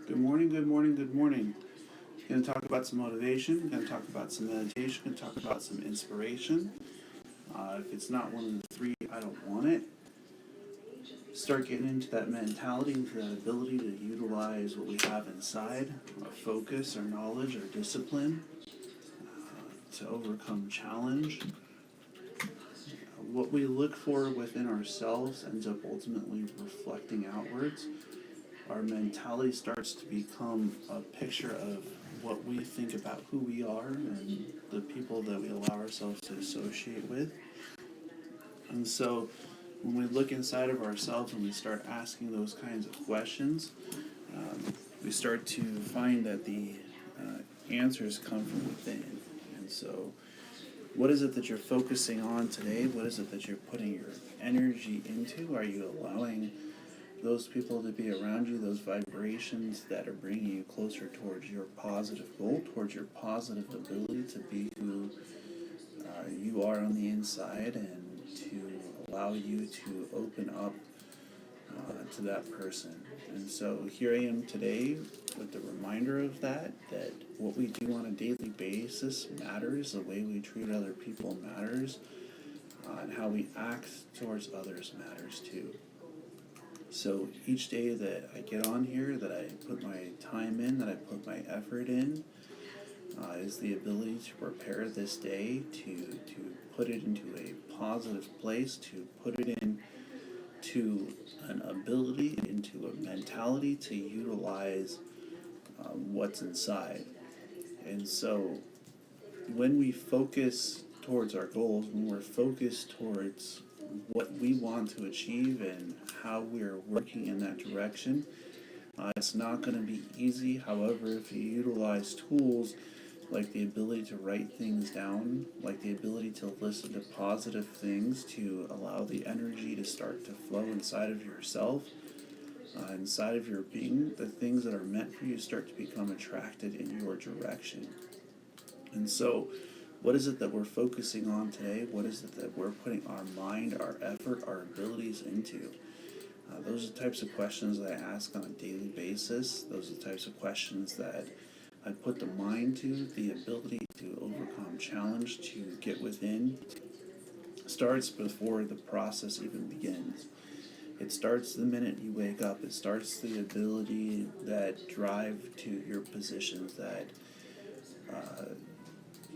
Good morning, good morning, good morning. Going to talk about some motivation, going to talk about some meditation, going to talk about some inspiration. If it's not one of the three, I don't want it. Start getting into that mentality, into that ability to utilize what we have inside, our focus, our knowledge, our discipline, to overcome challenge. What we look for within ourselves ends up ultimately reflecting outwards. Our mentality starts to become a picture of what we think about who we are and the people that we allow ourselves to associate with. And so when we look inside of ourselves and we start asking those kinds of questions, we start to find that the answers come from within. And so what is it that you're focusing on today? What is it that you're putting your energy into? Are you allowing those people to be around you, those vibrations that are bringing you closer towards your positive goal, towards your positive ability to be who you are on the inside, and to allow you to open up to that person? And so here I am today with the reminder of that what we do on a daily basis matters, the way we treat other people matters, and how we act towards others matters too. So each day that I get on here, that I put my time in, that I put my effort in, is the ability to prepare this day, to put it into a positive place, to put it into an ability, into a mentality to utilize what's inside. And so when we focus towards our goals, when we're focused towards what we want to achieve and how we're working in that direction, it's not going to be easy. However, if you utilize tools like the ability to write things down, like the ability to listen to positive things, to allow the energy to start to flow inside of yourself, inside of your being, the things that are meant for you start to become attracted in your direction. And so what is it that we're focusing on today? What is it that we're putting our mind, our effort, our abilities into? Those are the types of questions that I ask on a daily basis. Those are the types of questions that I put the mind to. The ability to overcome challenge, to get within, starts before the process even begins. It starts the minute you wake up. It starts the ability, that drive to your positions, that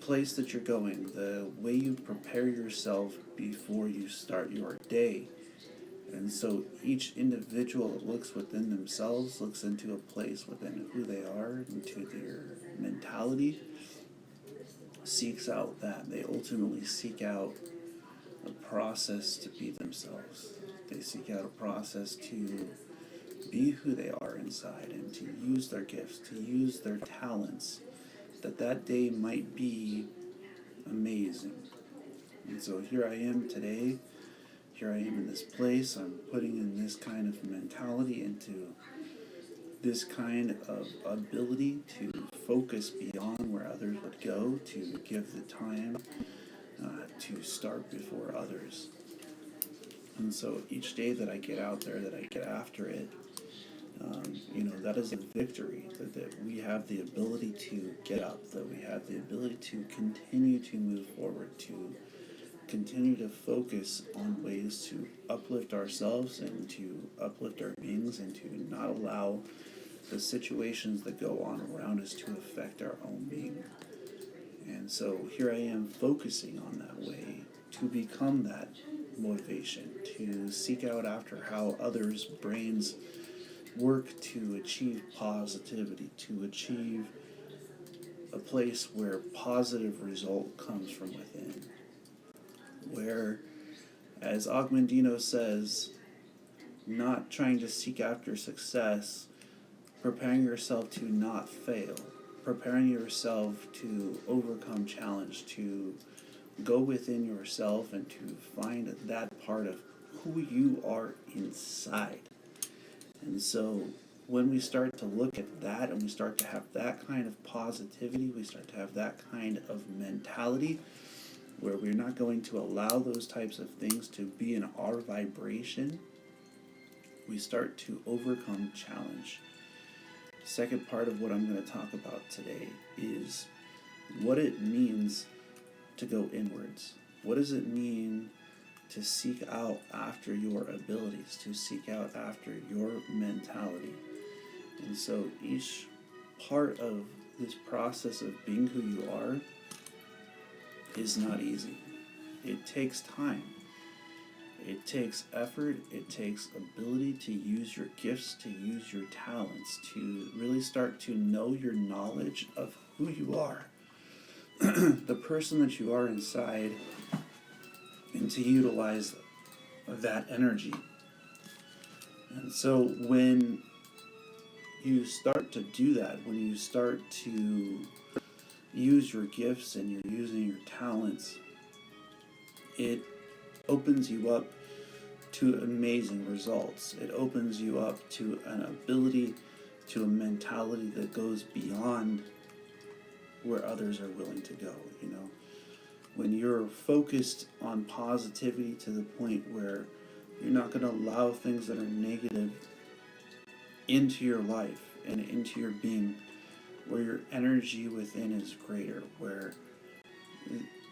place that you're going, the way you prepare yourself before you start your day. And so each individual looks within themselves, looks into a place within who they are, into their mentality, seeks out that. They ultimately seek out a process to be themselves. They seek out a process to be who they are inside and to use their gifts, to use their talents, that day might be amazing. And so here I am today. Here I am in this place. I'm putting in this kind of mentality, into this kind of ability to focus beyond where others would go, to give the time to start before others. And so each day that I get out there, that I get after it, that is a victory, that we have the ability to get up, that we have the ability to continue to move forward, to continue to focus on ways to uplift ourselves and to uplift our beings, and to not allow the situations that go on around us to affect our own being. And so here I am focusing on that way to become that motivation, to seek out after how others' brains work to achieve positivity, to achieve a place where positive result comes from within. Where, as Ogmandino says, not trying to seek after success, preparing yourself to not fail, preparing yourself to overcome challenge, to go within yourself and to find that part of who you are inside. And so when we start to look at that, and we start to have that kind of positivity, we start to have that kind of mentality, where we're not going to allow those types of things to be in our vibration, we start to overcome challenge. second part of what I'm going to talk about today is what it means to go inwards. What does it mean to seek out after your abilities, to seek out after your mentality? And so each part of this process of being who you are is not easy. It takes time. It takes effort. It takes ability to use your gifts, to use your talents, to really start to know your knowledge of who you are, the person that you are inside, and to utilize that energy. And so when you start to do that, when you start to use your gifts and you're using your talents, it opens you up to amazing results. It opens you up to an ability, to a mentality that goes beyond where others are willing to go. You know, when you're focused on positivity to the point where you're not going to allow things that are negative into your life and into your being, where your energy within is greater, where,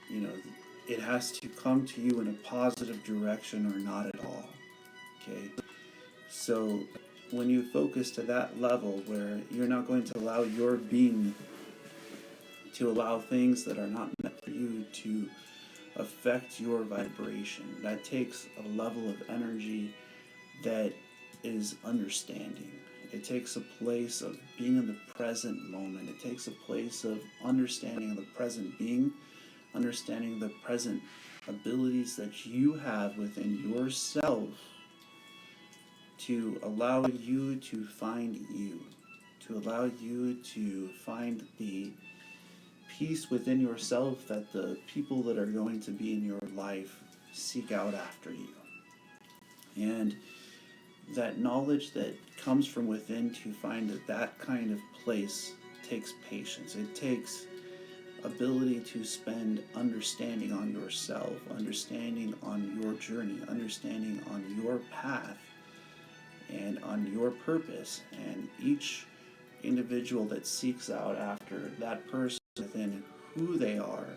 you know, it has to come to you in a positive direction or not at all. Okay? So when you focus to that level where you're not going to allow your being to allow things that are not meant for you to affect your vibration, that takes a level of energy that is understanding. It takes a place of being in the present moment. It takes a place of understanding the present being, understanding the present abilities that you have within yourself to allow you to find you, to allow you to find the peace within yourself that the people that are going to be in your life seek out after you. And that knowledge that comes from within to find that kind of place takes patience. It takes ability to spend understanding on yourself, understanding on your journey, understanding on your path, and on your purpose. And each individual that seeks out after that person within who they are,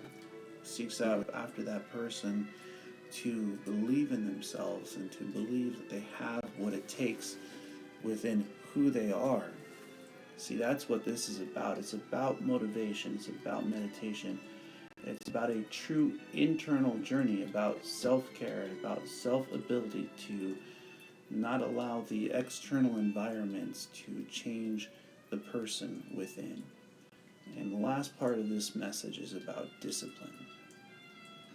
seeks out after that person to believe in themselves and to believe that they have what it takes within who they are. See, that's what this is about. It's about motivation. It's about meditation. It's about a true internal journey, about self-care, about self-ability to not allow the external environments to change the person within. And the last part of this message is about discipline.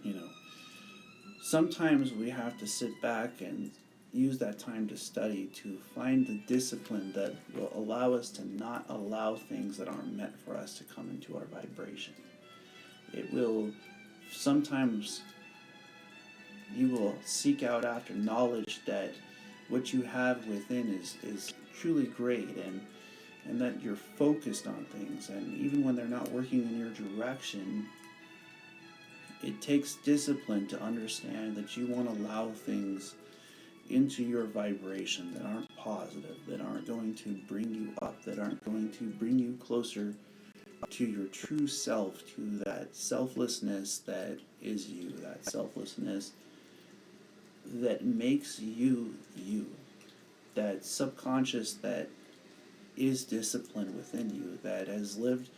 You know, sometimes we have to sit back and use that time to study, to find the discipline that will allow us to not allow things that aren't meant for us to come into our vibration. It will sometimes, you will seek out after knowledge that what you have within is truly great, and that you're focused on things, and even when they're not working in your direction, it takes discipline to understand that you won't allow things into your vibration that aren't positive, that aren't going to bring you up, that aren't going to bring you closer to your true self, to that selflessness that is you, that selflessness that makes you you, that subconscious that is discipline within you, that has lived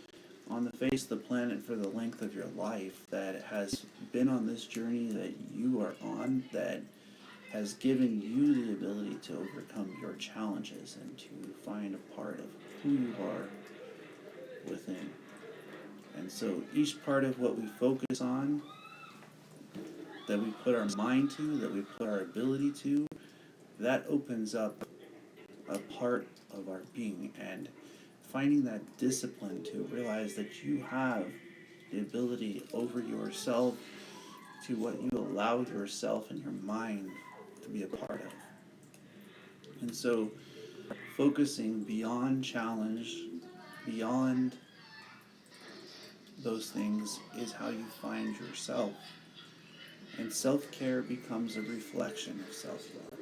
on the face of the planet for the length of your life, that has been on this journey that you are on, that has given you the ability to overcome your challenges and to find a part of who you are within. And so each part of what we focus on, that we put our mind to, that we put our ability to, that opens up a part of our being. And finding that discipline to realize that you have the ability over yourself to what you allow yourself and your mind to be a part of. And so focusing beyond challenge, beyond those things, is how you find yourself. And self-care becomes a reflection of self-love.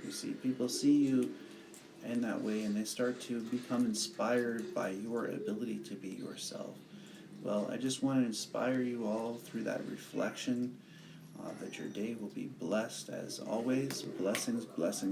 You see, people see you in that way, and they start to become inspired by your ability to be yourself. Well, I just want to inspire you all through that reflection, that your day will be blessed as always. Blessings, blessings.